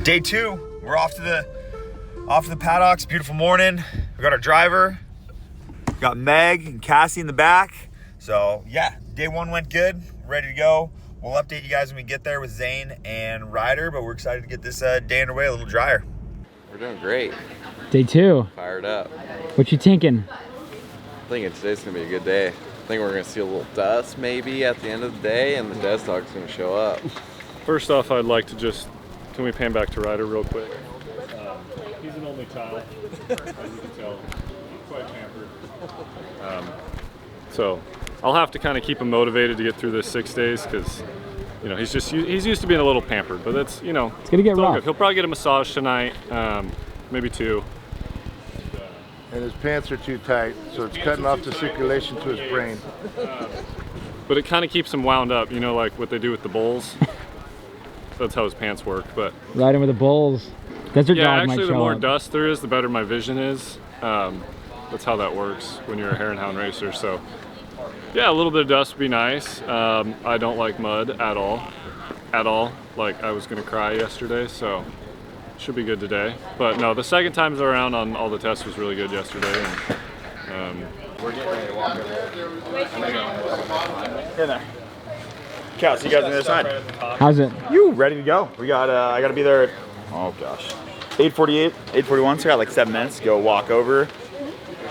Day 2, we're off to the paddocks. Beautiful morning. We got our driver, we got Meg and Cassie in the back. So yeah, day 1 went good, ready to go. We'll update you guys when we get there with Zane and Ryder, but we're excited to get this day underway a little drier. We're doing great. Day 2. Fired up. What you thinking? I think today's gonna be a good day. I think we're gonna see a little dust maybe at the end of the day, and the desk dog's gonna show up. First off, I'd like to can we pan back to Ryder real quick? He's an only child, as you can tell, quite pampered. So I'll have to kind of keep him motivated to get through this 6 days, because you know he's used to being a little pampered, but that's, you know, it's gonna get rough. Good. He'll probably get a massage tonight, maybe 2. And his pants are too tight, so it's cutting off the circulation to his brain. But it kind of keeps him wound up, you know, like what they do with the bulls. That's how his pants work. But riding with the bulls, desert yeah, dog might actually, show the more up. dust there is, the better my vision is. That's how that works when you're a hare and hound racer. So yeah, a little bit of dust would be nice. I don't like mud at all. Like, I was gonna cry yesterday, so should be good today. But no, the second time around on all the tests was really good yesterday. And, We're getting ready to walk over. In there. Cal, see you guys on the other side. How's it? You ready to go? We got I gotta be there at, oh gosh, 8:48, 8:41, so I got like 7 minutes to go walk over,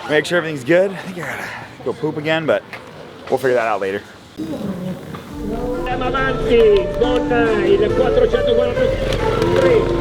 make sure everything's good. I think I gotta go poop again, but we'll figure that out later. Andiamo avanti con il 443.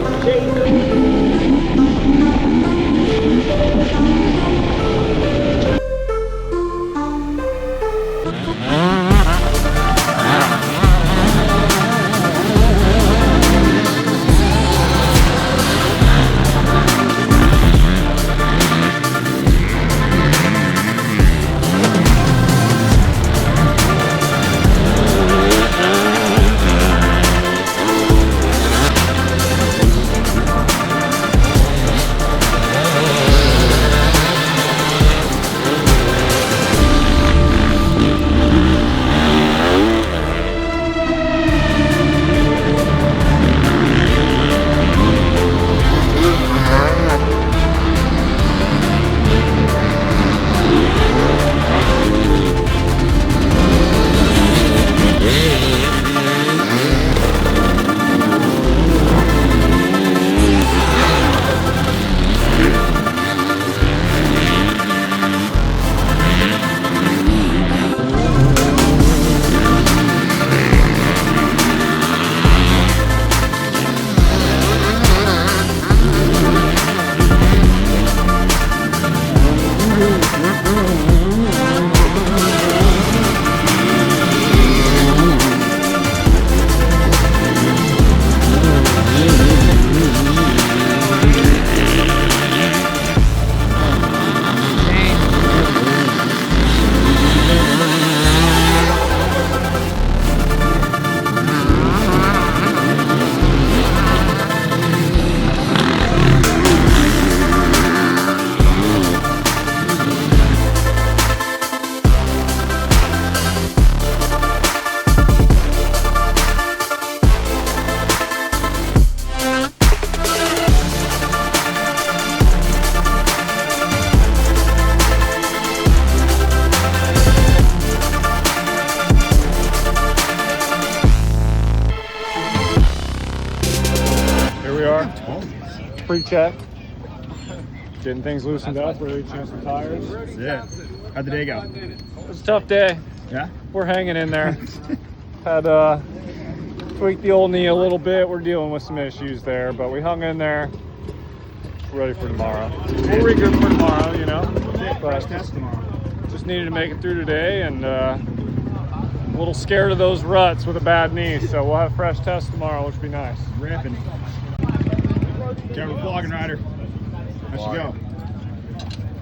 Pre-check, getting things loosened up, ready to change some tires. Yeah. How'd the day go? It was a tough day. Yeah? We're hanging in there. Had tweaked the old knee a little bit. We're dealing with some issues there, but we hung in there. Ready for tomorrow. We'll regroup for tomorrow, you know. Fresh test tomorrow. Just needed to make it through today, and a little scared of those ruts with a bad knee, so we'll have fresh tests tomorrow, which would be nice. Ripping. Okay, we're vlogging, Ryder. How'd you go?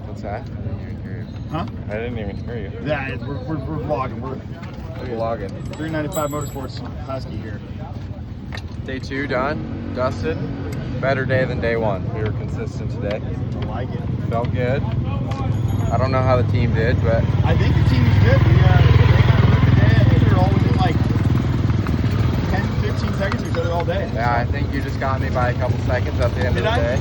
What's that? I didn't even hear you. Huh? I didn't even hear you. Yeah, we're vlogging. We're Vlogging. 395 Motorsports Husky here. Day 2 done, dusted. Better day than day 1. We were consistent today. I like it. Felt good. I don't know how the team did, but I think the team is good. We, I think we were all within like 10, 15 seconds to each other all day. Yeah, I think you just got me by a couple seconds at the end of the day.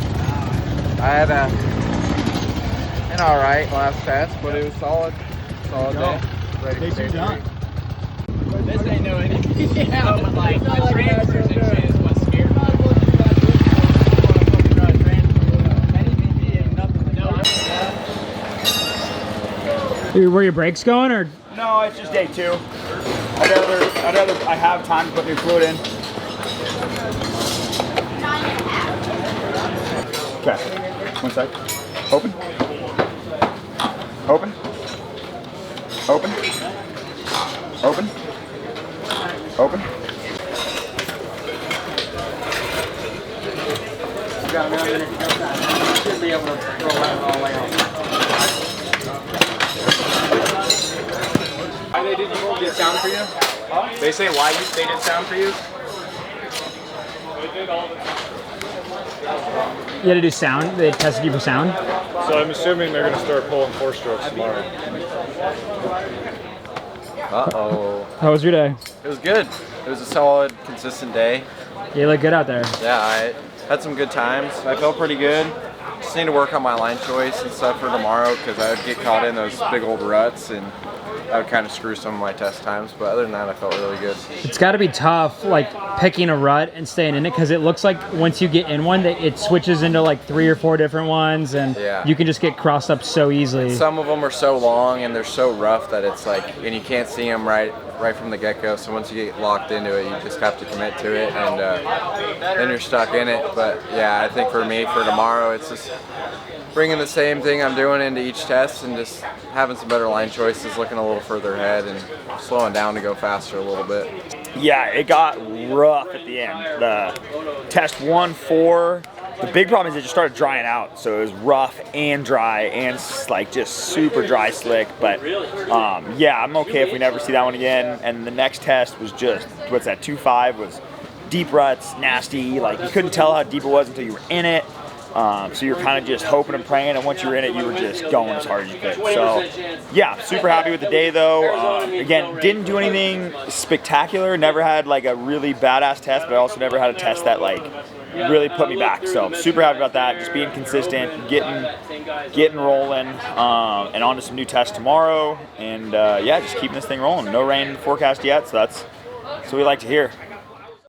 I had an all right last test, but it was solid day. Ready for day 3. This ain't no anything. Yeah, but like the transfers and shit is what's scared me. Were your brakes going or? No, it's just day 2. I'd rather I have time to put new fluid in. Okay, 1 sec. Open. Open. Open. Open. Open. You got another minute to go back. You should be able to roll that all the way out. Why they didn't get sound for you? They say why they didn't sound for you? You had to do sound? They tested you for sound? So I'm assuming they're going to start pulling 4-strokes tomorrow. Uh-oh. How was your day? It was good. It was a solid, consistent day. You look good out there. Yeah, I had some good times. I felt pretty good. Just need to work on my line choice and stuff for tomorrow because I would get caught in those big old ruts and that would kind of screw some of my test times. But other than that, I felt really good. It's got to be tough, like picking a rut and staying in it, because it looks like once you get in one, that it switches into like 3 or 4 different ones, and Yeah. you can just get crossed up so easily. Some of them are so long and they're so rough that it's like, and you can't see them right from the get-go. So once you get locked into it, you just have to commit to it, and then you're stuck in it. But yeah, I think for me, for tomorrow, it's just bringing the same thing I'm doing into each test and just having some better line choices, looking a little further ahead and slowing down to go faster a little bit. Yeah, it got rough at the end. The test 1-4, the big problem is it just started drying out. So it was rough and dry and like just super dry slick. But yeah, I'm okay if we never see that one again. And the next test was just, what's that, 2-5 was deep ruts, nasty. Like you couldn't tell how deep it was until you were in it. So you're kind of just hoping and praying, and once you were in it, you were just going as hard as you could. So, yeah, super happy with the day, though. Again, didn't do anything spectacular. Never had, like, a really badass test, but I also never had a test that, like, really put me back. So, super happy about that. Just being consistent, getting rolling, and on to some new tests tomorrow. And, yeah, just keeping this thing rolling. No rain forecast yet, so that's what we like to hear.